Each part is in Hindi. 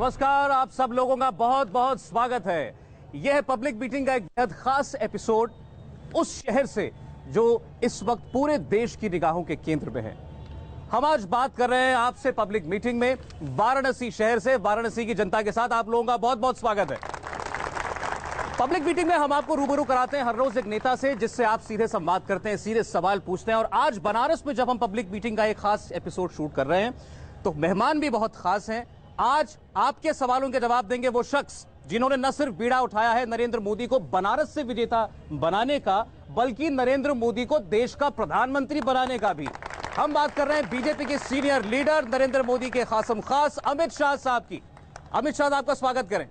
नमस्कार, आप सब लोगों का बहुत बहुत स्वागत है। यह है पब्लिक मीटिंग का एक बेहद खास एपिसोड उस शहर से जो इस वक्त पूरे देश की निगाहों के केंद्र में है। हम आज बात कर रहे हैं आपसे पब्लिक मीटिंग में वाराणसी शहर से। वाराणसी की जनता के साथ आप लोगों का बहुत बहुत स्वागत है। पब्लिक मीटिंग में हम आपको रूबरू कराते हैं हर रोज एक नेता से, जिससे आप सीधे संवाद करते हैं, सीधे सवाल पूछते हैं। और आज बनारस में जब हम पब्लिक मीटिंग का एक खास एपिसोड शूट कर रहे हैं तो मेहमान भी बहुत खास हैं। आज आपके सवालों के जवाब देंगे वो शख्स जिन्होंने न सिर्फ बीड़ा उठाया है नरेंद्र मोदी को बनारस से विजेता बनाने का, बल्कि नरेंद्र मोदी को देश का प्रधानमंत्री बनाने का भी। हम बात कर रहे हैं बीजेपी के सीनियर लीडर नरेंद्र मोदी के खासम खास अमित शाह साहब की। अमित शाह साहब का स्वागत करें।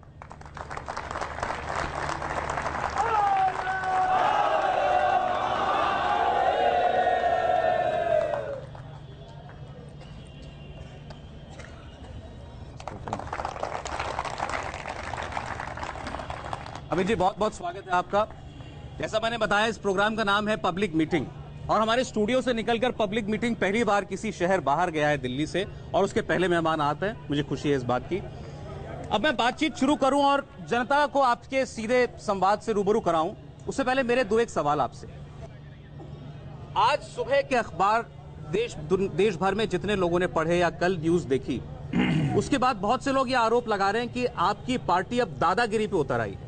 अमित जी, बहुत बहुत स्वागत है आपका। जैसा मैंने बताया, इस प्रोग्राम का नाम है पब्लिक मीटिंग और हमारे स्टूडियो से निकलकर पब्लिक मीटिंग पहली बार किसी शहर बाहर गया है दिल्ली से, और उसके पहले मेहमान आते हैं। मुझे खुशी है इस बात की। अब मैं बातचीत शुरू करूं और जनता को आपके सीधे संवाद से रूबरू कराऊं, उससे पहले मेरे दो एक सवाल आपसे। आज सुबह के अखबार देश भर में जितने लोगों ने पढ़े या कल न्यूज देखी, उसके बाद बहुत से लोग ये आरोप लगा रहे हैं कि आपकी पार्टी अब दादागिरी पे उतर आई है।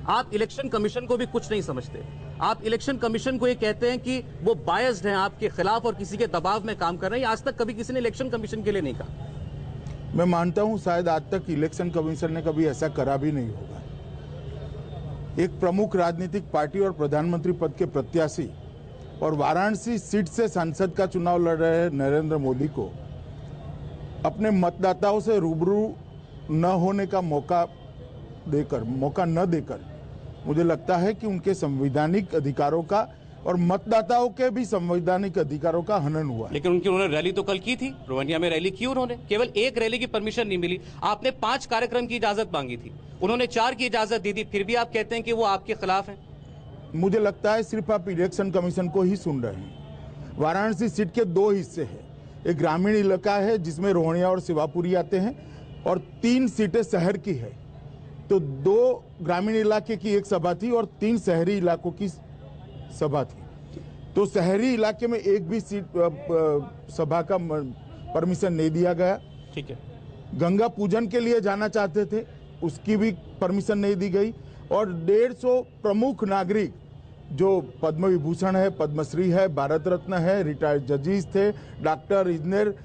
आप इलेक्शन कमीशन को भी कुछ नहीं समझते। आप इलेक्शन कमीशन को ये कहते हैं कि वो बायस्ड हैं आपके खिलाफ और किसी के दबाव में काम कर रहे हैं। आज तक कभी किसी ने इलेक्शन कमीशन के लिए नहीं कहा। मैं मानता हूं शायद आज तक इलेक्शन कमीशन ने कभी ऐसा करा भी नहीं होगा। एक प्रमुख राजनीतिक पार्टी और प्रधानमंत्री पद के प्रत्याशी और वाराणसी सीट से सांसद का चुनाव लड़ रहे नरेंद्र मोदी को अपने मतदाताओं से रूबरू न होने का मौका न देकर मुझे लगता है कि उनके संवैधानिक अधिकारों का और मतदाताओं के भी संवैधानिक अधिकारों का हनन हुआ। लेकिन उन्होंने रैली तो कल की थी, रोहनिया में रैली की उन्होंने। केवल एक रैली की परमिशन नहीं मिली। आपने 5 कार्यक्रम की इजाजत मांगी थी, उन्होंने 4 की इजाजत दी थी, फिर भी आप कहते हैं कि वो आपके खिलाफ हैं। मुझे लगता है सिर्फ आप इलेक्शन कमीशन को ही सुन रहे हैं। वाराणसी सीट के 2 हिस्से हैं। एक ग्रामीण इलाका है जिसमें रोहनिया और शिवापुरी आते हैं, और 3 सीटें शहर की है। तो 2 ग्रामीण इलाके की एक सभा थी और 3 शहरी इलाकों की सभा थी। तो शहरी इलाके में एक भी सीट सभा का परमिशन नहीं दिया गया। ठीक है। गंगा पूजन के लिए जाना चाहते थे, उसकी भी परमिशन नहीं दी गई। और 150 प्रमुख नागरिक जो पद्म विभूषण है, पद्मश्री है, भारत रत्न है, रिटायर्ड जजेस थे, डॉक्टर, इंजीनियर,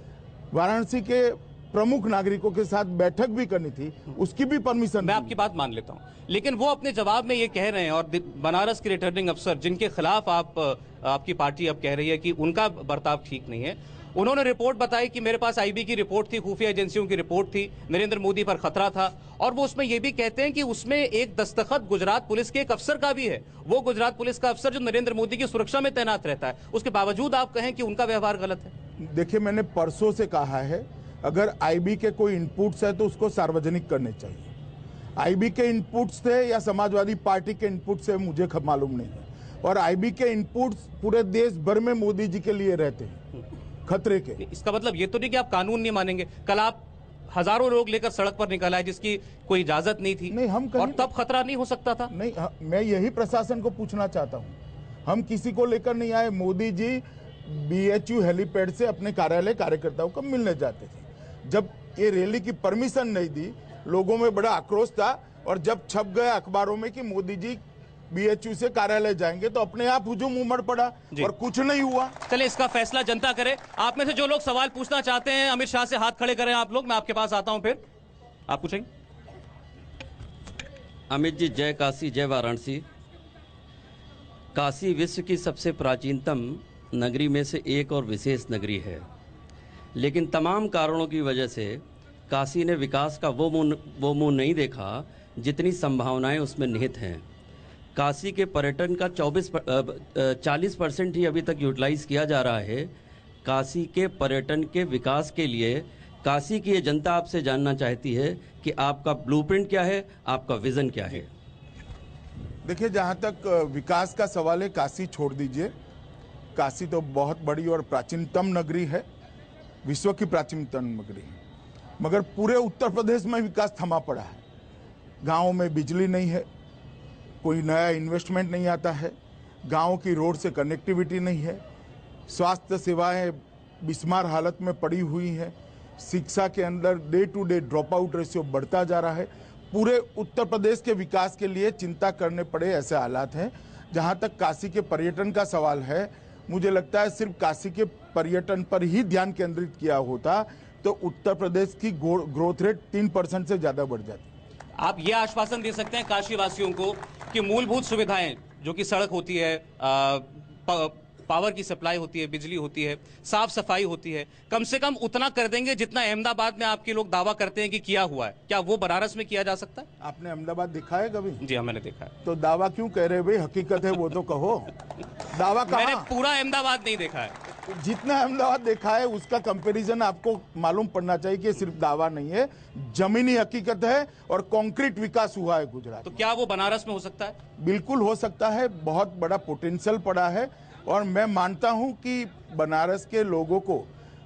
वाराणसी के प्रमुख नागरिकों के साथ बैठक भी करनी थी, उसकी भी परमिशन। मैं आपकी बात मान लेता हूं, लेकिन वो अपने जवाब में ये कह रहे हैं, और बनारस के रिटर्निंग अफसर जिनके खिलाफ आपकी पार्टी अब कह रही है कि उनका बर्ताव ठीक नहीं है, उन्होंने रिपोर्ट बताई कि मेरे पास आईबी की रिपोर्ट थी, खुफिया एजेंसियों की रिपोर्ट थी, नरेंद्र मोदी पर खतरा था। और वो उसमें ये भी कहते हैं कि उसमें एक दस्तखत गुजरात पुलिस के एक अफसर का भी है। वो गुजरात पुलिस का अफसर जो नरेंद्र मोदी की सुरक्षा में तैनात रहता है, उसके बावजूद आप कहें कि उनका व्यवहार गलत है। देखिए, मैंने परसों से कहा है, अगर आईबी के कोई इनपुट्स है तो उसको सार्वजनिक करने चाहिए। आईबी के इनपुट्स थे या समाजवादी पार्टी के इनपुट्स है, मुझे मालूम नहीं है। और आईबी के इनपुट्स पूरे देश भर में मोदी जी के लिए रहते हैं, खतरे के। इसका मतलब ये तो नहीं कि आप कानून नहीं मानेंगे। कल आप हजारों लोग लेकर सड़क पर निकल आए जिसकी कोई इजाजत नहीं थी। नहीं, हम और तब खतरा नहीं हो सकता था। नहीं, मैं यही प्रशासन को पूछना चाहता हूँ। हम किसी को लेकर नहीं आए। मोदी जी BHU हेलीपैड से अपने कार्यालय कार्यकर्ताओं को मिलने जाते थे। जब ये रैली की परमिशन नहीं दी, लोगों में बड़ा आक्रोश था, और जब छप गया अखबारों में कि मोदी जी BHU से कार्यालय जाएंगे, तो अपने आप हुजूम उमड़ पड़ा और कुछ नहीं हुआ। चले, इसका फैसला जनता करे। आप में से जो लोग सवाल पूछना चाहते हैं अमित शाह से हाथ खड़े करें आप लोग। मैं आपके पास आता हूं, फिर आप पूछेंगे। अमित जी, जय काशी जय वाराणसी। काशी विश्व की सबसे प्राचीनतम नगरी में से एक और विशेष नगरी है, लेकिन तमाम कारणों की वजह से काशी ने विकास का वो मुंह नहीं देखा जितनी संभावनाएं उसमें निहित हैं। काशी के पर्यटन का 40% ही अभी तक यूटिलाइज किया जा रहा है। काशी के पर्यटन के विकास के लिए काशी की ये जनता आपसे जानना चाहती है कि आपका ब्लूप्रिंट क्या है, आपका विजन क्या है। देखिए, जहाँ तक विकास का सवाल है, काशी छोड़ दीजिए। काशी तो बहुत बड़ी और प्राचीनतम नगरी है, विश्व की प्राचीनतम नगरी है। मगर पूरे उत्तर प्रदेश में विकास थमा पड़ा है। गाँव में बिजली नहीं है, कोई नया इन्वेस्टमेंट नहीं आता है, गाँव की रोड से कनेक्टिविटी नहीं है, स्वास्थ्य सेवाएं बिस्मार हालत में पड़ी हुई हैं, शिक्षा के अंदर day to day drop out ratio बढ़ता जा रहा है। पूरे उत्तर प्रदेश के विकास के लिए चिंता करने पड़े ऐसे हालात हैं। जहां तक काशी के पर्यटन का सवाल है, मुझे लगता है सिर्फ काशी के पर्यटन पर ही ध्यान केंद्रित किया होता तो उत्तर प्रदेश की ग्रोथ रेट 3% से ज़्यादा बढ़ जाती। आप ये आश्वासन दे सकते हैं काशी वासियों को कि मूलभूत सुविधाएं जो कि सड़क होती है, पावर की सप्लाई होती है, बिजली होती है, साफ सफाई होती है, कम से कम उतना कर देंगे जितना अहमदाबाद में आपके लोग दावा करते हैं कि किया हुआ है, क्या वो बनारस में किया जा सकता है? आपने अहमदाबाद देखा है कभी? जी हाँ, मैंने देखा है। तो दावा क्यों कह रहे भाई? हकीकत है वो तो कहो। दावा कहाँ? मैंने पूरा अहमदाबाद नहीं देखा है। जितना अहमदाबाद देखा है उसका कंपैरिजन आपको मालूम पड़ना चाहिए कि सिर्फ दावा नहीं है, जमीनी हकीकत है और कंक्रीट विकास हुआ है गुजरात। तो क्या वो बनारस में हो सकता है? बिल्कुल हो सकता है, बहुत बड़ा पोटेंशियल पड़ा है और मैं मानता हूं कि बनारस के लोगों को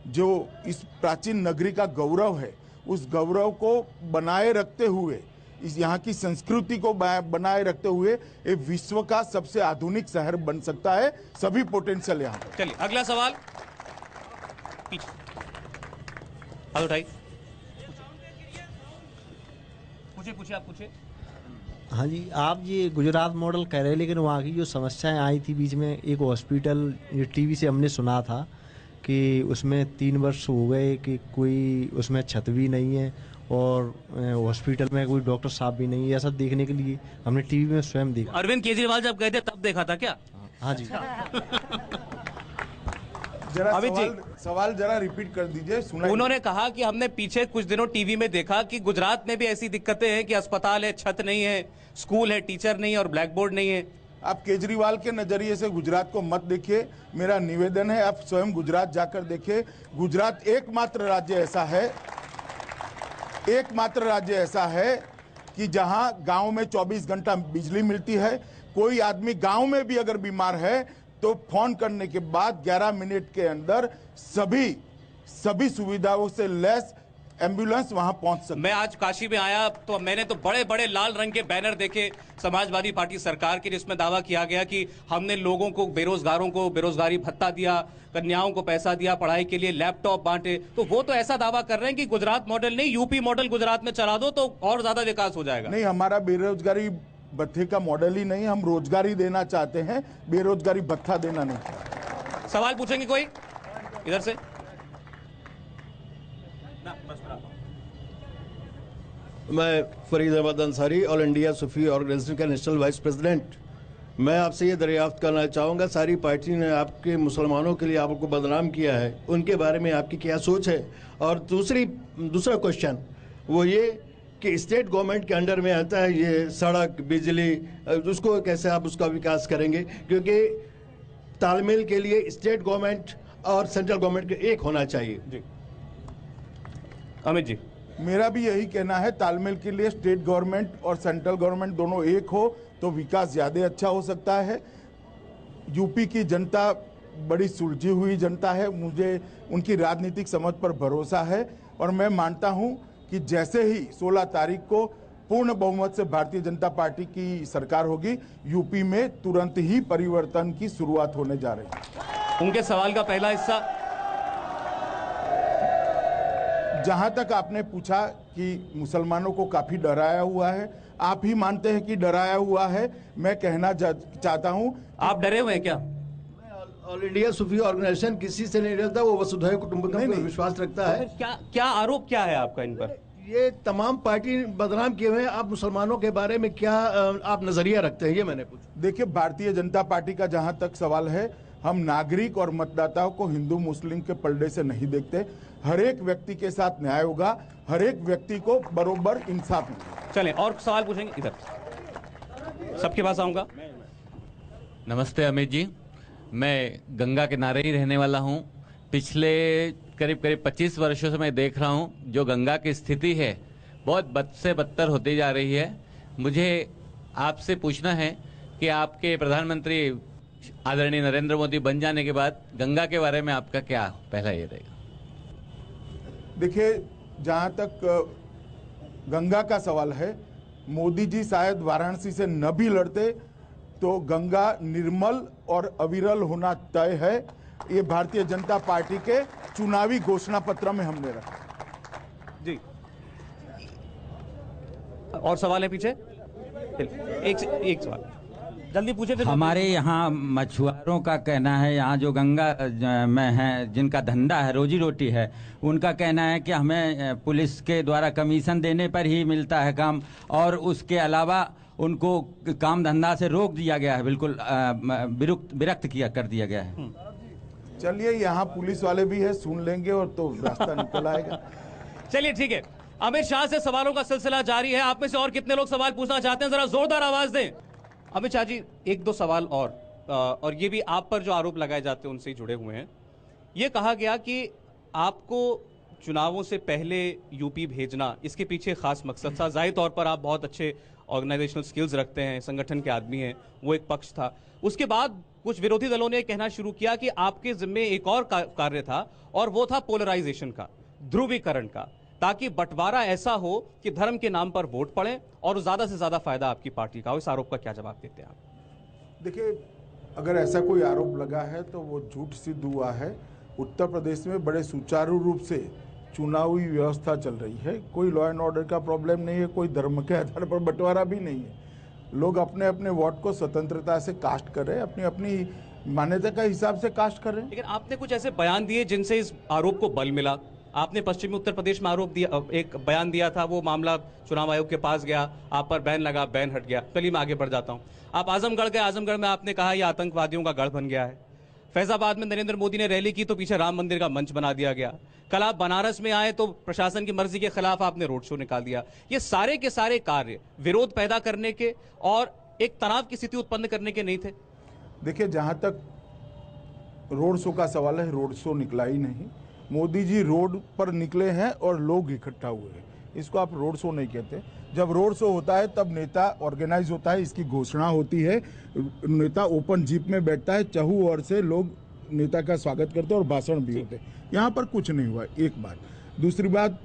जो इस प्राचीन नगरी का गौरव है, उस गौरव को बनाए रखते हुए, इस यहाँ की संस्कृति को बनाए रखते हुए एक विश्व का सबसे आधुनिक शहर बन सकता है। सभी पोटेंशियल यहाँ पर। चलिए अगला सवाल पीछे हाथ उठाइए, पूछिए आप पूछिए। हाँ जी, आप ये गुजरात मॉडल कह रहे हैं, लेकिन वहाँ की जो समस्याएं आई थी बीच में, एक हॉस्पिटल ये टीवी से हमने सुना था कि उसमें 3 वर्ष हो गए कि कोई उसमें छत भी नहीं है और हॉस्पिटल में कोई डॉक्टर साहब भी नहीं है। ऐसा देखने के लिए हमने टीवी में स्वयं देखा। अरविंद केजरीवाल जब गए थे तब देखा था क्या? हाँ जी। जरा अमित जी, सवाल जरा रिपीट कर दीजिए, सुना। उन्होंने कहा कि हमने पीछे कुछ दिनों टीवी में देखा कि गुजरात में भी ऐसी दिक्कतें हैं कि अस्पताल है, छत नहीं है, स्कूल है, टीचर नहीं है और ब्लैक बोर्ड नहीं है। आप केजरीवाल के नजरिए से गुजरात को मत देखिए, मेरा निवेदन है आप स्वयं गुजरात जाकर देखिए। गुजरात एकमात्र राज्य ऐसा है कि जहां गांव में 24 घंटा बिजली मिलती है। कोई आदमी गांव में भी अगर बीमार है तो फोन करने के बाद 11 मिनट के अंदर सभी सुविधाओं से लैस एम्बुलेंस वहां पहुंच सकती है। मैं आज काशी में आया तो मैंने तो बड़े बड़े लाल रंग के बैनर देखे समाजवादी पार्टी सरकार के, जिसमें दावा किया गया कि हमने लोगों को, बेरोजगारों को बेरोजगारी भत्ता दिया, कन्याओं को पैसा दिया, पढ़ाई के लिए लैपटॉप बांटे। तो वो तो ऐसा दावा कर रहे हैं कि गुजरात मॉडल नहीं, यूपी मॉडल गुजरात में चला दो तो और ज्यादा विकास हो जाएगा। नहीं, हमारा बेरोजगारी भत्ते का मॉडल ही नहीं, हम रोजगारी देना चाहते हैं, बेरोजगारी भत्ता देना नहीं चाहते। सवाल पूछेंगे कोई इधर से? मैं फरीद अहमद अंसारी, ऑल इंडिया सूफी ऑर्गेनाइजेशन का नेशनल वाइस प्रेसिडेंट। मैं आपसे ये दरियाफ्त करना चाहूँगा, सारी पार्टी ने आपके मुसलमानों के लिए आपको बदनाम किया है, उनके बारे में आपकी क्या सोच है? और दूसरा क्वेश्चन वो ये कि स्टेट गवर्नमेंट के अंडर में आता है ये सड़क, बिजली, उसको कैसे आप उसका विकास करेंगे? क्योंकि तालमेल के लिए स्टेट गवर्नमेंट और सेंट्रल गवर्नमेंट के एक होना चाहिए। जी अमित जी। मेरा भी यही कहना है, तालमेल के लिए स्टेट गवर्नमेंट और सेंट्रल गवर्नमेंट दोनों एक हो तो विकास ज्यादा अच्छा हो सकता है। यूपी की जनता बड़ी सुलझी हुई जनता है, मुझे उनकी राजनीतिक समझ पर भरोसा है और मैं मानता हूं कि जैसे ही 16 तारीख को पूर्ण बहुमत से भारतीय जनता पार्टी की सरकार होगी, यूपी में तुरंत ही परिवर्तन की शुरुआत होने जा रही है। उनके सवाल का पहला हिस्सा, जहां तक आपने पूछा कि मुसलमानों को काफी डराया हुआ है, आप ही मानते हैं कि डराया हुआ है। मैं कहना चाहता हूं, आप डरे हुए हैं क्या? ऑल इंडिया सूफी ऑर्गेनाइजेशन किसी से नहीं डरता, वो वसुधैव कुटुंबकम पर विश्वास रखता है। क्या आरोप क्या है आपका इन पर? ये तमाम पार्टी बदनाम किए हुए हैं। आप मुसलमानों के बारे में क्या आप नजरिया रखते हैं, ये मैंने पूछा। देखिए, भारतीय जनता पार्टी का जहां तक सवाल है, हम नागरिक और मतदाताओं को हिंदू मुस्लिम के पलड़े से नहीं देखते। हर एक व्यक्ति के साथ न्याय होगा, हर एक व्यक्ति को बरोबर इंसाफ मिलेगा। चलें और सवाल पूछेंगे, इधर सबके पास आऊंगा। नमस्ते अमित जी, मैं गंगा किनारे ही रहने वाला हूं। पिछले करीब 25 वर्षों से मैं देख रहा हूं जो गंगा की स्थिति है बहुत बद से बदतर होती जा रही है। मुझे आपसे पूछना है कि आपके प्रधानमंत्री आदरणीय नरेंद्र मोदी बन जाने के बाद गंगा के बारे में आपका क्या पहला ये रहेगा? देखिए, जहां तक गंगा का सवाल है, मोदी जी शायद वाराणसी से न भी लड़ते तो गंगा निर्मल और अविरल होना तय है। ये भारतीय जनता पार्टी के चुनावी घोषणा पत्र में हमने रखा। जी, और सवाल है पीछे? एक सवाल जल्दी पूछे। हमारे यहाँ मछुआरों का कहना है, यहाँ जो गंगा में है जिनका धंधा है, रोजी रोटी है, उनका कहना है कि हमें पुलिस के द्वारा कमीशन देने पर ही मिलता है काम, और उसके अलावा उनको काम धंधा से रोक दिया गया है, बिल्कुल विरक्त कर दिया गया है। चलिए, यहाँ पुलिस वाले भी है, सुन लेंगे और तो रास्ता निकल आएगा। चलिए ठीक है, अमित शाह से सवालों का सिलसिला जारी है। आप में से और कितने लोग सवाल पूछना चाहते हैं, जरा जोरदार आवाज दें। अमित शाह जी, एक दो सवाल और ये भी आप पर जो आरोप लगाए जाते हैं उनसे ही जुड़े हुए हैं। ये कहा गया कि आपको चुनावों से पहले यूपी भेजना, इसके पीछे खास मकसद था। जाहिर तौर पर आप बहुत अच्छे ऑर्गेनाइजेशनल स्किल्स रखते हैं, संगठन के आदमी हैं, वो एक पक्ष था। उसके बाद कुछ विरोधी दलों ने कहना शुरू किया कि आपके जिम्मे एक और कार्य था, और वो था पोलराइजेशन का, ध्रुवीकरण का, ताकि बंटवारा ऐसा हो कि धर्म के नाम पर वोट पड़े और ज्यादा से ज्यादा फायदा आपकी पार्टी का हो। इस आरोप का क्या जवाब देते हैं आप? देखिए, अगर ऐसा कोई आरोप लगा है तो वो झूठ सिद्ध हुआ है। उत्तर प्रदेश में बड़े सुचारू रूप से चुनावी व्यवस्था चल रही है, कोई लॉ एंड ऑर्डर का प्रॉब्लम नहीं है, कोई धर्म के आधार पर बंटवारा भी नहीं है। लोग अपने अपने वोट को स्वतंत्रता से कास्ट कर रहे हैं, अपनी अपनी मान्यता के हिसाब से कास्ट कर रहे हैं। लेकिन आपने कुछ ऐसे बयान दिए जिनसे इस आरोप को बल मिला। आपने पश्चिमी उत्तर प्रदेश में आरोप दिया, एक बयान दिया था, वो मामला चुनाव आयोग के पास गया, आप पर बैन लगा, बैन हट गया। चलिए मैं आगे बढ़ जाता हूं। आप आजमगढ़ गए, आजमगढ़ में आपने कहा यह आतंकवादियों का गढ़ बन गया है। फैजाबाद में नरेंद्र मोदी ने रैली की तो पीछे राम मंदिर का मंच बना दिया गया। कल आप बनारस में आए तो प्रशासन की मर्जी के खिलाफ आपने रोड शो निकाल दिया। ये सारे के सारे कार्य विरोध पैदा करने के और एक तनाव की स्थिति उत्पन्न करने के नहीं थे? देखिए, जहां तक रोड शो का सवाल है, रोड शो निकला ही नहीं। मोदी जी रोड पर निकले हैं और लोग इकट्ठा हुए हैं, इसको आप रोड शो नहीं कहते। जब रोड शो होता है तब नेता ऑर्गेनाइज होता है, इसकी घोषणा होती है, नेता ओपन जीप में बैठता है, चहु ओर से लोग नेता का स्वागत करते हैं और भाषण भी होते हैं। यहाँ पर कुछ नहीं हुआ, एक बात। दूसरी बात,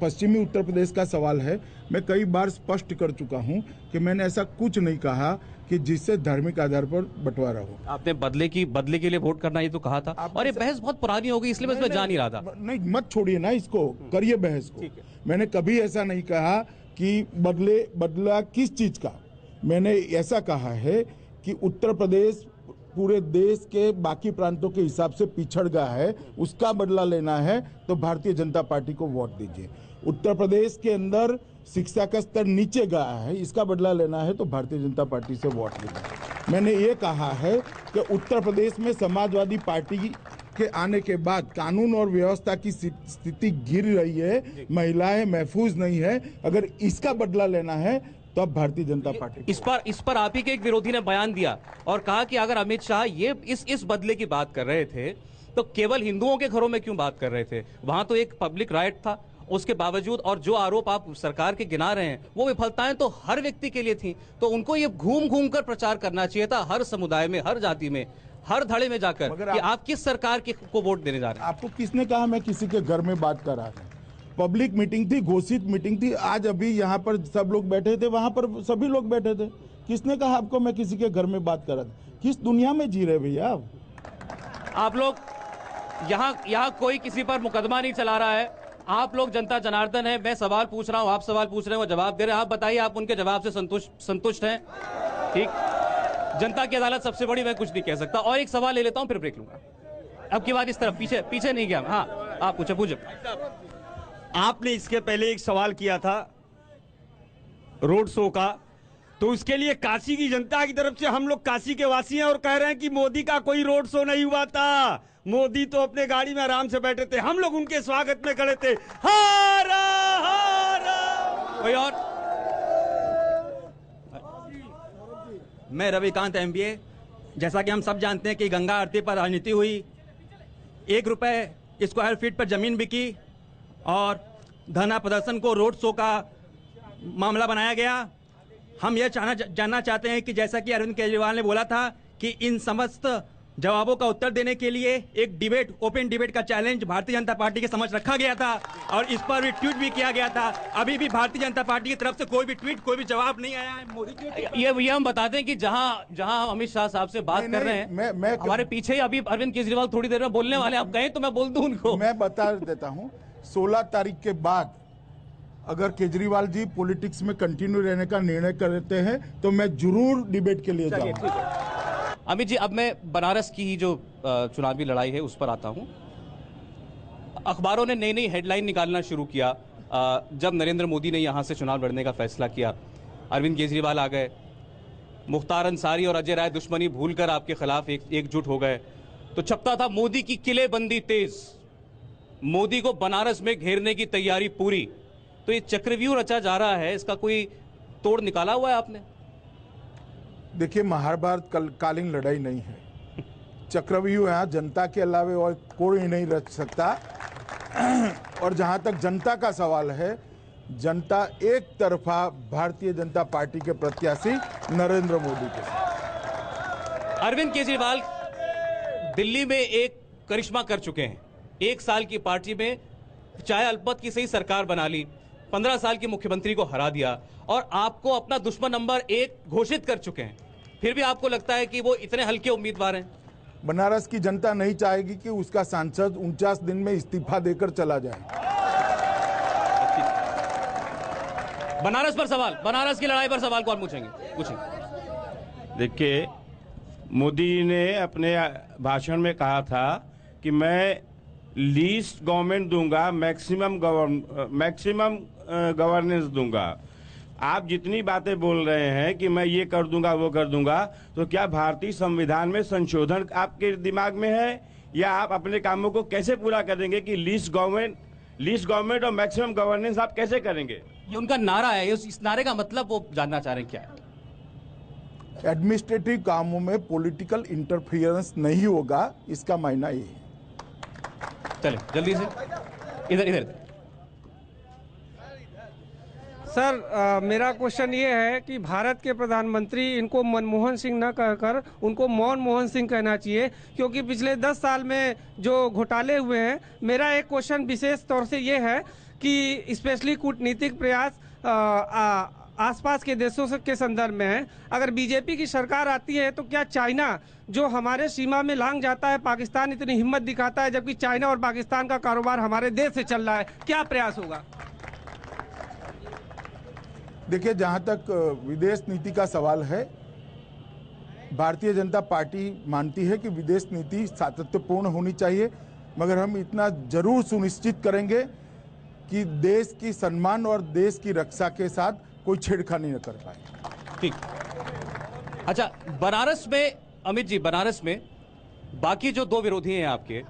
पश्चिमी उत्तर प्रदेश का सवाल है। मैं कई बार स्पष्ट कर चुका हूँ कि मैंने ऐसा कुछ नहीं कहा कि जिससे धार्मिक आधार पर बंटवारा हो। आपने बदले के लिए वोट करना ये तो कहा था, और ये बहस बहुत पुरानी हो गई, इसलिए मैं इसमें जा नहीं रहा था। नहीं, मत छोड़िए ना इसको, करिए बहस को। मैंने कभी ऐसा नहीं कहा कि बदला किस चीज का। मैंने ऐसा कहा है कि उत्तर प्रदेश पूरे देश के बाकी प्रांतों के हिसाब से पिछड़ गया है, उसका बदला लेना है तो भारतीय जनता पार्टी को वोट दीजिए। उत्तर प्रदेश के अंदर शिक्षा का स्तर नीचे गया है, इसका बदला लेना है तो भारतीय जनता पार्टी से वोट लीजिए। मैंने ये कहा है कि उत्तर प्रदेश में समाजवादी पार्टी के आने के बाद कानून और व्यवस्था की स्थिति गिर रही है, महिलाएं महफूज नहीं है, अगर इसका बदला लेना है तो अब भारतीय जनता पार्टी इस पर आप ही के एक विरोधी ने बयान दिया और कहा कि अगर अमित शाह ये इस बदले की बात कर रहे थे तो केवल हिंदुओं के घरों में क्यों बात कर रहे थे? वहां तो एक पब्लिक राइट था, उसके बावजूद, और जो आरोप आप सरकार के गिना रहे हैं वो विफलताएं तो हर व्यक्ति के लिए थी। तो उनको ये घूम घूम कर प्रचार करना चाहिए था, हर समुदाय में, हर जाति में, हर धड़े में जाकर, कि आप किस सरकार को वोट देने जा रहे हैं। आपको किसने कहा मैं किसी के घर में बात कर रहा था? पब्लिक मीटिंग थी, घोषित मीटिंग थी। आज अभी यहाँ पर सब लोग बैठे थे, वहां पर सभी लोग बैठे थे। किसने कहा आपको मैं किसी के घर में बात कर रहा था? किस दुनिया में जी रहे भैया आप लोग? यहाँ कोई किसी पर मुकदमा नहीं चला रहा है। आप लोग जनता जनार्दन है, मैं सवाल पूछ रहा हूँ, आप सवाल पूछ रहे हैं, वो जवाब दे रहे हैं। आप बताइए, आप उनके जवाब से संतुष्ट हैं? ठीक, जनता की अदालत सबसे बड़ी, मैं कुछ नहीं कह सकता। और एक सवाल ले लेता हूँ, फिर ब्रेक लूंगा। अब की बात इस तरफ, पीछे नहीं गया। हाँ, आप पूछे। आपने इसके पहले एक सवाल किया था रोड शो का, तो उसके लिए काशी की जनता की तरफ से हम लोग काशी के वासी हैं और कह रहे हैं कि मोदी का कोई रोड शो नहीं हुआ था। मोदी तो अपने गाड़ी में आराम से बैठे थे, हम लोग उनके स्वागत में खड़े थे। हारा हारा। कोई और? मैं रविकांत MBA। जैसा कि हम सब जानते हैं कि गंगा आरती पर राजनीति हुई, 1 रुपए स्क्वायर फीट पर जमीन बिकी और धरना प्रदर्शन को रोड शो का मामला बनाया गया। हम यह जानना चाहते हैं कि जैसा कि अरविंद केजरीवाल ने बोला था कि इन समस्त जवाबों का उत्तर देने के लिए एक डिबेट, ओपन डिबेट का चैलेंज भारतीय जनता पार्टी के समक्ष रखा गया था और इस पर भी ट्वीट भी किया गया था। अभी भी भारतीय जनता पार्टी की तरफ से कोई भी ट्वीट, कोई भी जवाब नहीं आया है मोदी के। ये हम बता दें कि जहां हम अमित शाह साहब से बात कर रहे हैं, मैं हमारे पीछे ही अभी अरविंद केजरीवाल थोड़ी देर में बोलने वाले, आप कहें तो मैं बोल दूं उनको। मैं बता देता हूं, 16 तारीख के बाद अगर केजरीवाल जी पॉलिटिक्स में कंटिन्यू रहने का निर्णय करते हैं तो मैं जरूर डिबेट के लिए जाऊंगा। अमित जी, अब मैं बनारस की ही जो चुनावी लड़ाई है उस पर आता हूं। अखबारों ने नई नई हेडलाइन निकालना शुरू किया जब नरेंद्र मोदी ने यहां से चुनाव लड़ने का फैसला किया। अरविंद केजरीवाल आ गए, मुख्तार अंसारी और अजय राय दुश्मनी भूलकर आपके खिलाफ एकजुट हो गए। तो छपता था मोदी की किलेबंदी तेज, मोदी को बनारस में घेरने की तैयारी पूरी। तो ये चक्रव्यूह रचा जा रहा है, इसका कोई तोड़ निकाला हुआ है आपने? देखिए, महाभारत कालीन लड़ाई नहीं है। चक्रव्यूह यहाँ जनता के अलावे और कोई नहीं रच सकता। और जहां तक जनता का सवाल है, जनता एक तरफा भारतीय जनता पार्टी के प्रत्याशी नरेंद्र मोदी के साथ। अरविंद केजरीवाल दिल्ली में एक करिश्मा कर चुके हैं। 1 साल की पार्टी में चाहे अल्पमत की सही सरकार बना ली, 15 साल के मुख्यमंत्री को हरा दिया और आपको अपना दुश्मन नंबर 1 घोषित कर चुके हैं। फिर भी आपको लगता है कि वो इतने हल्के उम्मीदवार हैं? बनारस की जनता नहीं चाहेगी कि उसका सांसद 49 दिन में इस्तीफा देकर चला जाए। बनारस पर सवाल, बनारस की लड़ाई पर सवाल कौन पूछेंगे? देखिए, मोदी जी ने अपने भाषण में कहा था कि मैं लीस्ट गवर्नमेंट दूंगा, मैक्सिमम गवर्नेंस दूंगा। आप जितनी बातें बोल रहे हैं कि मैं ये कर दूंगा वो कर दूंगा, तो क्या भारतीय संविधान में संशोधन आपके दिमाग में है, या आप अपने कामों को कैसे पूरा करेंगे कि लीस्ट गवर्नमेंट और मैक्सिमम गवर्नेंस आप कैसे करेंगे? ये उनका नारा है, इस नारे का मतलब वो जानना चाह रहे हैं क्या है? एडमिनिस्ट्रेटिव कामों में पॉलिटिकल इंटरफियरेंस नहीं होगा, इसका मायना ये है। चले जल्दी से इधर। सर, मेरा क्वेश्चन ये है कि भारत के प्रधानमंत्री इनको मनमोहन सिंह न कहकर उनको मनमोहन सिंह कहना चाहिए, क्योंकि पिछले 10 साल में जो घोटाले हुए हैं। मेरा एक क्वेश्चन विशेष तौर से ये है कि स्पेशली कूटनीतिक प्रयास आसपास के देशों के संदर्भ में है। अगर बीजेपी की सरकार आती है तो क्या चाइना जो हमारे सीमा में लांग जाता है, पाकिस्तान इतनी हिम्मत दिखाता है, जबकि चाइना और पाकिस्तान का कारोबार हमारे देश से चल रहा है, क्या प्रयास होगा? देखिए, जहां तक विदेश नीति का सवाल है, भारतीय जनता पार्टी मानती है कि विदेश नीति सातत्यपूर्ण होनी चाहिए, मगर हम इतना जरूर सुनिश्चित करेंगे कि देश की सम्मान और देश की रक्षा के साथ कोई छेड़खानी न कर पाए। ठीक। अच्छा, बनारस में अमित जी, बनारस में बाकी जो 2 विरोधी हैं आपके,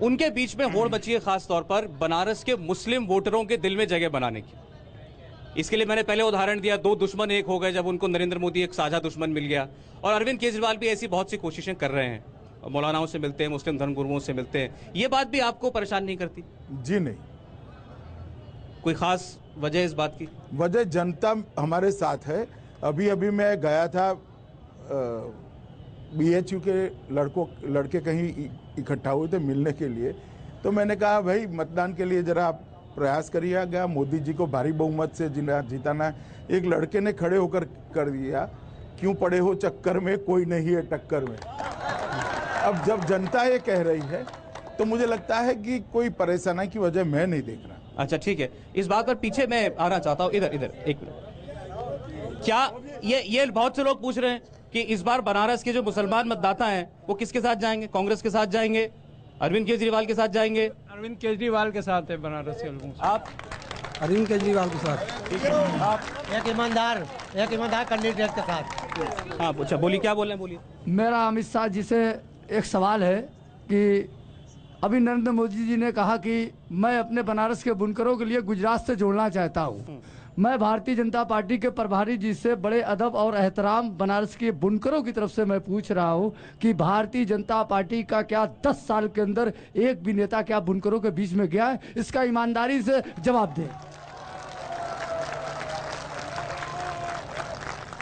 उनके बीच में होड़ मची है, खास तौर पर बनारस के मुस्लिम वोटरों के दिल में जगह बनाने की। इसके लिए मैंने पहले उदाहरण दिया, 2 दुश्मन एक हो गए जब उनको नरेंद्र मोदी एक साझा दुश्मन मिल गया। और अरविंद केजरीवाल भी ऐसी बहुत सी कोशिशें कर रहे हैं, मौलानाओं से मिलते हैं, मुस्लिम धर्मगुरुओं से मिलते हैं। ये बात भी आपको परेशान नहीं करती? जी नहीं। कोई खास वजह इस बात की? वजह जनता हमारे साथ है। अभी मैं गया था, BHU के लड़के कहीं इकट्ठा हुए थे मिलने के लिए, तो मैंने कहा भाई मतदान के लिए जरा आप प्रयास करिएगा, मोदी जी को भारी बहुमत से जिताना। एक लड़के ने खड़े होकर कर दिया, क्यों पड़े हो चक्कर में, कोई नहीं है टक्कर में। अब जब जनता ये कह रही है तो मुझे लगता है कि कोई परेशानी की वजह मैं नहीं देख रहा। अच्छा ठीक है, इस बात पर पीछे मैं आना चाहता हूँ। इधर एक मिनट। क्या ये बहुत से लोग पूछ रहे हैं कि इस बार बनारस के जो मुसलमान मतदाता हैं वो किसके साथ जाएंगे? कांग्रेस के साथ जाएंगे, अरविंद केजरीवाल के साथ जाएंगे? अरविंद केजरीवाल के साथ है बनारस के लोगों। आप अरविंद केजरीवाल के साथ। ठीक है, आप एक ईमानदार कैंडिडेट के साथ। हाँ अच्छा, बोलिए, क्या बोल रहे हैं, बोलिए। मेरा अमित शाह जी से एक सवाल है कि अभी नरेंद्र मोदी जी ने कहा कि मैं अपने बनारस के बुनकरों के लिए गुजरात से जोड़ना चाहता हूँ। मैं भारतीय जनता पार्टी के प्रभारी जी से बड़े अदब और एहतराम बनारस के बुनकरों की तरफ से मैं पूछ रहा हूँ कि भारतीय जनता पार्टी का क्या 10 साल के अंदर एक भी नेता क्या बुनकरों के बीच में गया है? इसका ईमानदारी से जवाब दें।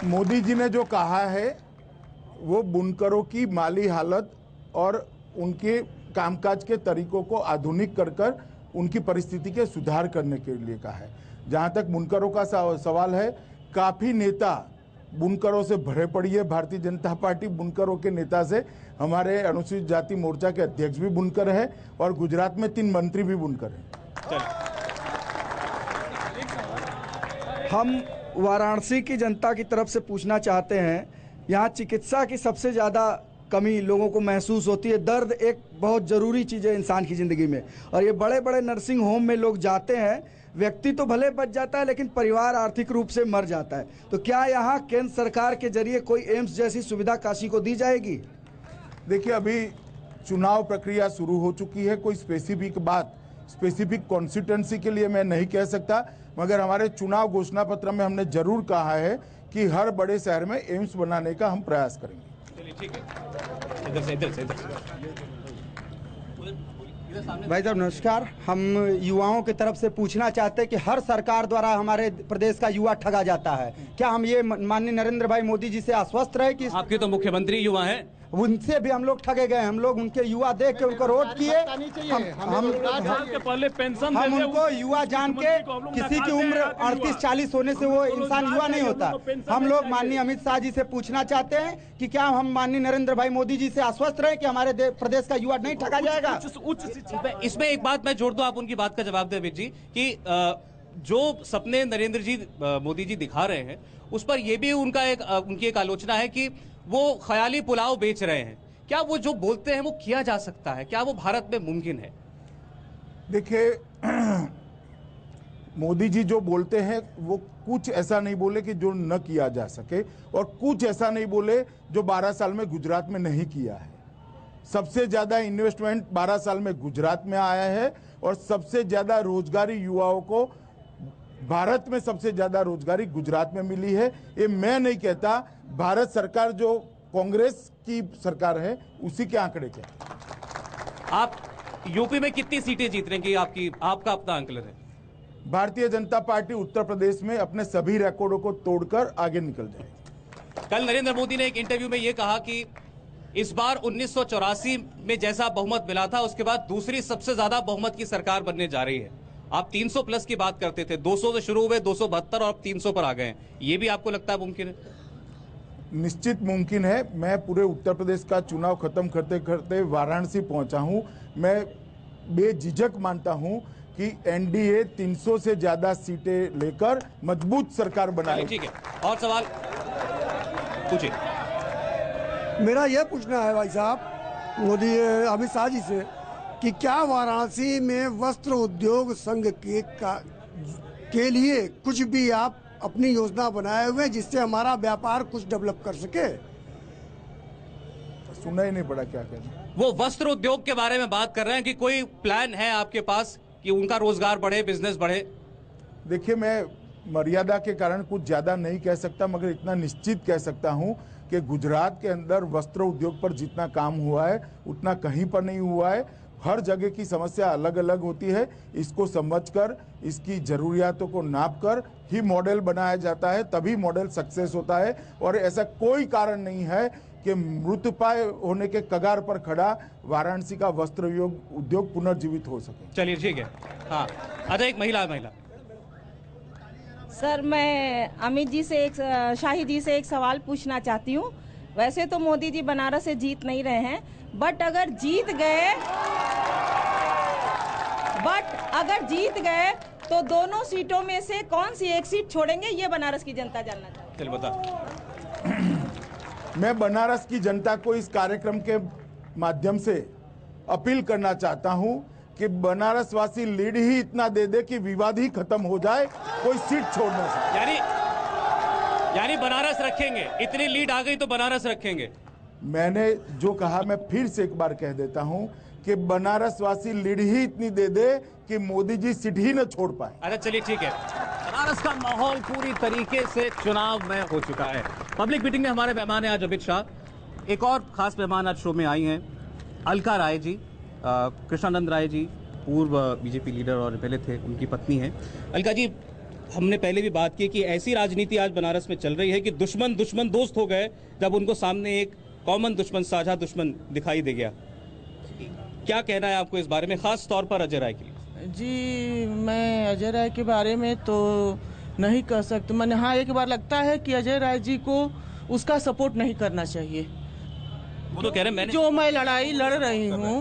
मोदी जी ने जो कहा है वो बुनकरों की माली हालत और उनके कामकाज के तरीकों को आधुनिक कर उनकी परिस्थिति के सुधार करने के लिए कहा है। जहां तक बुनकरों का सवाल है, काफ़ी नेता बुनकरों से भरे पड़ी है। भारतीय जनता पार्टी बुनकरों के नेता से, हमारे अनुसूचित जाति मोर्चा के अध्यक्ष भी बुनकर है और गुजरात में 3 मंत्री भी बुनकर हैं। हम वाराणसी की जनता की तरफ से पूछना चाहते हैं, यहाँ चिकित्सा की सबसे ज़्यादा कमी लोगों को महसूस होती है। दर्द एक बहुत ज़रूरी चीज़ है इंसान की ज़िंदगी में, और ये बड़े बड़े नर्सिंग होम में लोग जाते हैं, व्यक्ति तो भले बच जाता है लेकिन परिवार आर्थिक रूप से मर जाता है। तो क्या यहाँ केंद्र सरकार के जरिए कोई एम्स जैसी सुविधा काशी को दी जाएगी? देखिए, अभी चुनाव प्रक्रिया शुरू हो चुकी है। कोई स्पेसिफिक बात स्पेसिफिक कॉन्स्टिट्यूंसी के लिए मैं नहीं कह सकता, मगर हमारे चुनाव घोषणा पत्र में हमने जरूर कहा है कि हर बड़े शहर में एम्स बनाने का हम प्रयास करेंगे। चलिए ठीक है, इधर से भाई साहब नमस्कार। हम युवाओं की तरफ से पूछना चाहते हैं कि हर सरकार द्वारा हमारे प्रदेश का युवा ठगा जाता है। क्या हम ये माननीय नरेंद्र भाई मोदी जी से आश्वस्त रहे कि आपके तो मुख्यमंत्री युवा हैं, उनसे भी हम लोग ठगे गए। हम लोग उनके युवा देख के उनको वोट किए, हम उनको युवा जान के, किसी की उम्र 38-40 होने से वो इंसान युवा नहीं होता। हम लोग माननीय अमित शाह जी से पूछना चाहते हैं कि क्या हम माननीय नरेंद्र भाई मोदी जी से आश्वस्त रहे कि हमारे प्रदेश का युवा नहीं ठगा जाएगा? इसमें एक बात मैं जोड़ दूं, आप उनकी बात का जवाब दें अमित जी, कि जो सपने नरेंद्र जी मोदी जी दिखा रहे हैं उस पर यह भी उनकी एक आलोचना है कि वो ख्याली पुलाव बेच रहे हैं। क्या वो जो बोलते हैं वो किया जा सकता है? क्या वो भारत में मुमकिन है? देखिए, मोदी जी जो बोलते हैं वो कुछ ऐसा नहीं बोले कि जो न किया जा सके, और कुछ ऐसा नहीं बोले जो 12 साल में गुजरात में नहीं किया है। सबसे ज्यादा इन्वेस्टमेंट 12 साल में गुजरात में आया है, और सबसे ज्यादा रोजगारी युवाओं को भारत में सबसे ज्यादा रोजगारी गुजरात में मिली है। ये मैं नहीं कहता, भारत सरकार जो कांग्रेस की सरकार है उसी के आंकड़े के। आप यूपी में कितनी सीटें जीत रहे हैं? आपका अपना आंकलन है? भारतीय जनता पार्टी उत्तर प्रदेश में अपने सभी रिकॉर्डों को तोड़कर आगे निकल जाएगी। कल नरेंद्र मोदी ने एक इंटरव्यू में यह कहा कि इस बार 1984 में जैसा बहुमत मिला था उसके बाद दूसरी सबसे ज्यादा बहुमत की सरकार बनने जा रही है। आप 300 प्लस की बात करते थे, 200 से शुरू हुए, 272 और अब 300 पर आ गए हैं। ये भी आपको लगता है मुमकिन है? निश्चित मुमकिन है। मैं पूरे उत्तर प्रदेश का चुनाव खत्म करते करते वाराणसी पहुंचा हूं। मैं बेझिझक मानता हूं कि एनडीए 300 से ज्यादा सीटें लेकर मजबूत सरकार बनाएगी। ठीक है, और सवाल पूछिए। मेरा यह पूछना है भाई साहब मोदी अमित शाह जी से कि क्या वाराणसी में वस्त्र उद्योग संघ के लिए कुछ भी आप अपनी योजना बनाए हुए जिससे हमारा व्यापार कुछ डेवलप कर सके? सुना ही नहीं पड़ा क्या कहना। वो वस्त्र उद्योग के बारे में बात कर रहे हैं कि कोई प्लान है आपके पास कि उनका रोजगार बढ़े, बिजनेस बढ़े? देखिए, मैं मर्यादा के कारण कुछ ज्यादा नहीं कह सकता, मगर इतना निश्चित कह सकता हूं कि गुजरात के अंदर वस्त्र उद्योग पर जितना काम हुआ है उतना कहीं पर नहीं हुआ है। हर जगह की समस्या अलग अलग होती है। इसको समझकर, इसकी जरूरियातों को नापकर ही मॉडल बनाया जाता है, तभी मॉडल सक्सेस होता है। और ऐसा कोई कारण नहीं है कि मृतप्राय होने के कगार पर खड़ा वाराणसी का वस्त्र उद्योग पुनर्जीवित हो सके। चलिए ठीक है। हाँ, अच्छा, एक महिला सर, मैं अमित जी से शाही जी से एक सवाल पूछना चाहती हूँ। वैसे तो मोदी जी बनारस से जीत नहीं रहे हैं, बट अगर जीत गए तो दोनों सीटों में से कौन सी एक सीट छोड़ेंगे, ये बनारस की जनता जानना चाहती है। चल बता। मैं बनारस की जनता को इस कार्यक्रम के माध्यम से अपील करना चाहता हूं कि बनारस वासी लीड ही इतना दे दे कि विवाद ही खत्म हो जाए, कोई सीट छोड़ना चाहिए। यानी बनारस रखेंगे? इतनी लीड आ गई तो बनारस रखेंगे? मैंने जो कहा मैं फिर से एक बार कह देता हूं कि बनारस वासी लीड ही इतनी दे दे कि मोदी जी सीट ही न छोड़ पाए। अच्छा, चलिए ठीक है। बनारस का माहौल पूरी तरीके से चुनाव में हो चुका है। पब्लिक मीटिंग में हमारे मेहमान हैं आज अमित शाह। एक और खास मेहमान आज शो में आई हैं, अलका राय जी, कृष्णानंद राय जी, पूर्व बीजेपी लीडर और पहले थे, उनकी पत्नी है। अलका जी, हमने पहले भी बात की कि ऐसी राजनीति आज बनारस में चल रही है कि दुश्मन दोस्त हो गए जब उनको सामने एक कॉमन दुश्मन, साझा दुश्मन दिखाई दे गया। क्या कहना है आपको इस बारे में, खास तौर पर अजय राय के लिए? जी, मैं अजय राय के बारे में तो नहीं कह सकती। मैंने हाँ, एक बार लगता है कि अजय राय जी को उसका सपोर्ट नहीं करना चाहिए। वो तो कह रहे हैं जो मैं लड़ाई लड़ रही हूँ,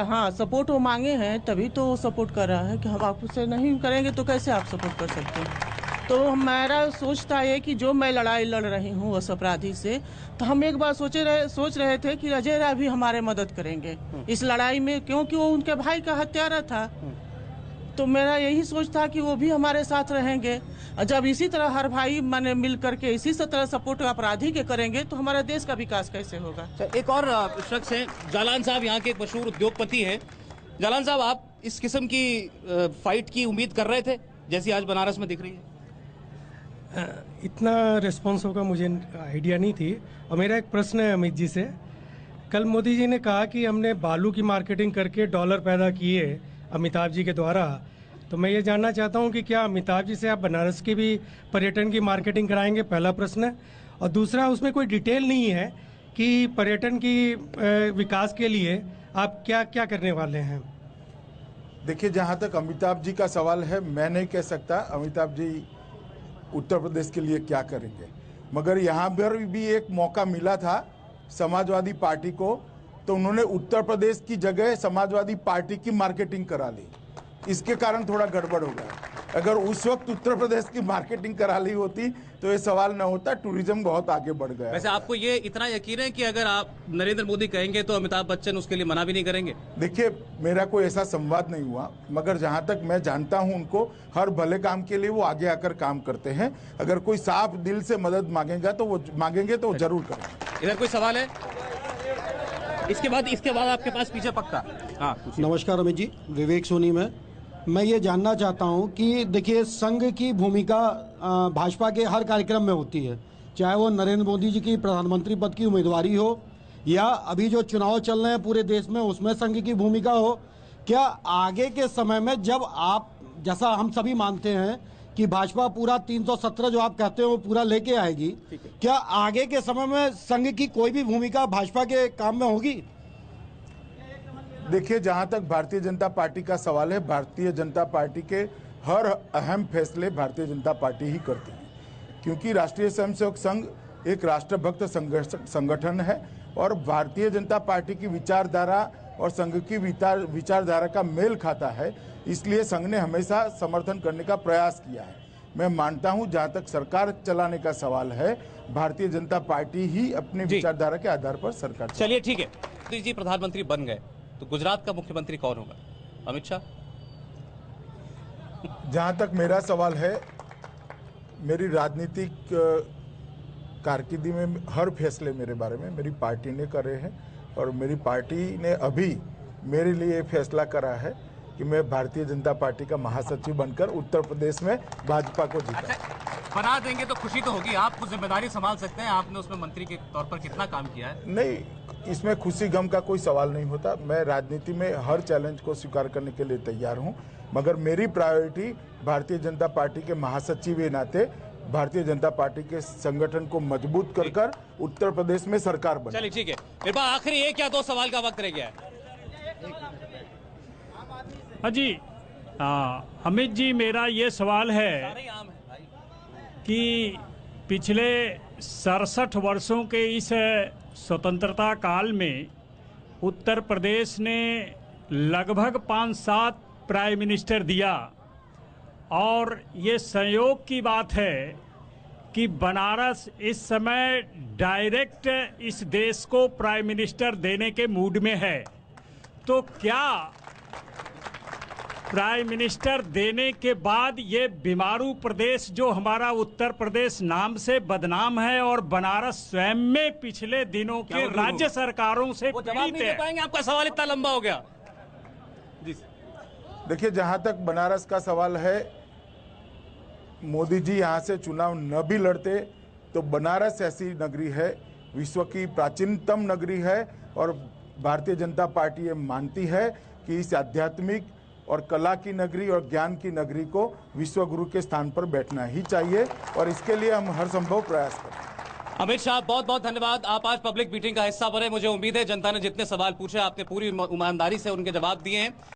हाँ सपोर्ट वो मांगे हैं तभी तो वो सपोर्ट कर रहा है। कि हम आपसे नहीं करेंगे तो कैसे आप सपोर्ट कर सकते हैं? तो मेरा सोचता है कि जो मैं लड़ाई लड़ रही हूँ उस अपराधी से, तो हम एक बार सोच रहे थे कि अजय राय भी हमारे मदद करेंगे इस लड़ाई में, क्योंकि वो उनके भाई का हत्यारा था। तो मेरा यही सोच था कि वो भी हमारे साथ रहेंगे। जब इसी तरह हर भाई माने मिल करके इसी तरह सपोर्ट अपराधी के करेंगे तो हमारे देश का विकास कैसे होगा? एक और शख्स है, जालान साहब, यहाँ के एक मशहूर उद्योगपति हैं। जालान साहब, आप इस किस्म की फाइट की उम्मीद कर रहे थे जैसी आज बनारस में दिख रही है? इतना रिस्पॉन्स होगा मुझे आइडिया नहीं थी। और मेरा एक प्रश्न है अमित जी से। कल मोदी जी ने कहा कि हमने बालू की मार्केटिंग करके डॉलर पैदा किए अमिताभ जी के द्वारा। तो मैं ये जानना चाहता हूँ कि क्या अमिताभ जी से आप बनारस की भी पर्यटन की मार्केटिंग कराएंगे? पहला प्रश्न है। और दूसरा, उसमें कोई डिटेल नहीं है कि पर्यटन की विकास के लिए आप क्या क्या करने वाले हैं? देखिए, जहाँ तक अमिताभ जी का सवाल है, मैं नहीं कह सकता अमिताभ जी उत्तर प्रदेश के लिए क्या करेंगे, मगर यहाँ पर भी एक मौका मिला था समाजवादी पार्टी को, तो उन्होंने उत्तर प्रदेश की जगह समाजवादी पार्टी की मार्केटिंग करा ली। इसके कारण थोड़ा गड़बड़ हो गया। अगर उस वक्त उत्तर प्रदेश की मार्केटिंग करा ली होती तो ये सवाल न होता। टूरिज्म बहुत आगे बढ़ गया। वैसे आपको ये इतना यकीन है कि अगर आप नरेंद्र मोदी कहेंगे तो अमिताभ बच्चन उसके लिए मना भी नहीं करेंगे? देखिए, मेरा कोई ऐसा संवाद नहीं हुआ, मगर जहां तक मैं जानता हूं उनको हर भले काम के लिए वो आगे आकर काम करते हैं। अगर कोई साफ दिल से मदद मांगेगा तो वो जरूर करेंगे। इधर कोई सवाल है? इसके बाद आपके पास पीछे पक्का। हाँ, नमस्कार अमित जी, विवेक सोनी में। मैं ये जानना चाहता हूँ कि देखिए, संघ की भूमिका भाजपा के हर कार्यक्रम में होती है, चाहे वो नरेंद्र मोदी जी की प्रधानमंत्री पद की उम्मीदवारी हो या अभी जो चुनाव चल रहे हैं पूरे देश में उसमें संघ की भूमिका हो। क्या आगे के समय में, जब आप, जैसा हम सभी मानते हैं कि भाजपा पूरा 317 जो आप कहते हो वो पूरा लेके आएगी, क्या आगे के समय में संघ की कोई भी भूमिका भाजपा के काम में होगी? देखिए, जहां तक भारतीय जनता पार्टी का सवाल है, भारतीय जनता पार्टी के हर अहम फैसले भारतीय जनता पार्टी ही करती है, क्योंकि राष्ट्रीय स्वयंसेवक संघ एक राष्ट्रभक्त संगठन है और भारतीय जनता पार्टी की विचारधारा और संघ की विचारधारा का मेल खाता है। इसलिए संघ ने हमेशा समर्थन करने का प्रयास किया है। मैं मानता हूं, जहां तक सरकार चलाने का सवाल है, भारतीय जनता पार्टी ही अपनी विचारधारा के आधार पर सरकार। चलिए, ठीक है। मोदी जी प्रधानमंत्री बन गए तो गुजरात का मुख्यमंत्री कौन होगा? अमित शाह? जहां तक मेरा सवाल है, मेरी राजनीतिक कारकिर्दी में हर फैसले मेरे बारे में मेरी पार्टी ने करे हैं और मेरी पार्टी ने अभी मेरे लिए फैसला करा है कि मैं भारतीय जनता पार्टी का महासचिव बनकर उत्तर प्रदेश में भाजपा को जीता। बना देंगे तो खुशी तो होगी, आप कुछ जिम्मेदारी संभाल सकते हैं, आपने उसमें मंत्री के तौर पर कितना काम किया है? नहीं, इसमें खुशी गम का कोई सवाल नहीं होता। मैं राजनीति में हर चैलेंज को स्वीकार करने के लिए तैयार हूं, मगर मेरी प्रायोरिटी भारतीय जनता पार्टी के महासचिव के नाते भारतीय जनता पार्टी के संगठन को मजबूत कर उत्तर प्रदेश में सरकार बने। चलिए, ठीक है। मेरे पास आखिरी एक या दो सवाल का वक्त रह गया है। हाँ जी, अमित जी, मेरा ये सवाल है कि पिछले 67 वर्षों के इस स्वतंत्रता काल में उत्तर प्रदेश ने लगभग 5-7 प्राइम मिनिस्टर दिया और ये संयोग की बात है कि बनारस इस समय डायरेक्ट इस देश को प्राइम मिनिस्टर देने के मूड में है। तो क्या प्राइम मिनिस्टर देने के बाद ये बीमारू प्रदेश जो हमारा उत्तर प्रदेश नाम से बदनाम है और बनारस स्वयं में पिछले दिनों के राज्य सरकारों से पीड़ित है? आपका सवाल इतना लंबा हो गया। देखिए, जहां तक बनारस का सवाल है, मोदी जी यहां से चुनाव न भी लड़ते तो बनारस ऐसी नगरी है, विश्व की प्राचीनतम नगरी है और भारतीय जनता पार्टी ये मानती है कि इस आध्यात्मिक और कला की नगरी और ज्ञान की नगरी को विश्व गुरु के स्थान पर बैठना ही चाहिए और इसके लिए हम हर संभव प्रयास करें। अमित शाह, बहुत बहुत धन्यवाद। आप आज पब्लिक मीटिंग का हिस्सा बने। मुझे उम्मीद है जनता ने जितने सवाल पूछे आपने पूरी ईमानदारी से उनके जवाब दिए हैं।